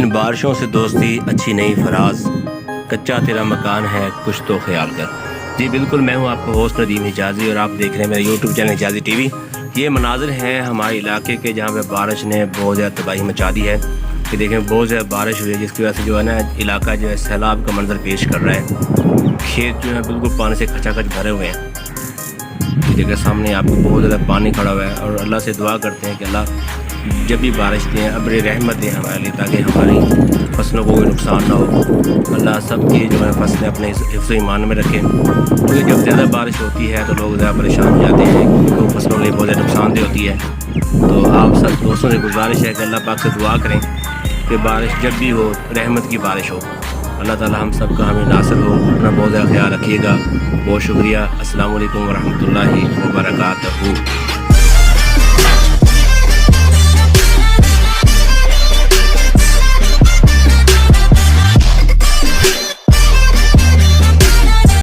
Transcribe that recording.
ان بارشوں سے دوستی اچھی نہیں فراز، کچا تیرا مکان ہے کچھ تو خیال کر۔ جی بالکل، میں ہوں آپ کا ہوسٹ ندیم حجازی اور آپ دیکھ رہے ہیں میرا یوٹیوب چینل حجازی ٹی وی۔ یہ مناظر ہیں ہمارے علاقے کے جہاں پہ بارش نے بہت زیادہ تباہی مچا دی ہے کہ دیکھیں بہت زیادہ بارش ہوئی ہے، جس کی وجہ سے جو ہے نا علاقہ جو ہے سیلاب کا منظر پیش کر رہا ہے۔ کھیت جو ہے بالکل پانی سے کھچا کھچ بھرے ہوئے ہیں۔ دیکھیں سامنے آپ کو بہت زیادہ پانی کھڑا ہوا ہے، اور اللہ سے دعا کرتے ہیں کہ اللہ جب بھی بارش دیں ابر رحمت دیں ہمارے لیے، تاکہ ہماری فصلوں کو کوئی نقصان نہ ہو۔ اللہ سب کی جو ہے فصلیں اپنے حفظ و ایمان میں رکھیں، کیونکہ جب زیادہ بارش ہوتی ہے تو لوگ زیادہ پریشان ہو جاتے ہیں، کیونکہ وہ فصلوں کے لیے بہت زیادہ نقصان دہ ہوتی ہے۔ تو آپ سب دوستوں سے گزارش ہے کہ اللہ پاک سے دعا کریں کہ بارش جب بھی ہو رحمت کی بارش ہو۔ اللہ تعالی ہم سب کا ہمیں ناصر ہو۔ اپنا بہت زیادہ خیال رکھیے گا۔ بہت شکریہ۔ السلام علیکم ورحمۃ اللہ وبرکاتہ۔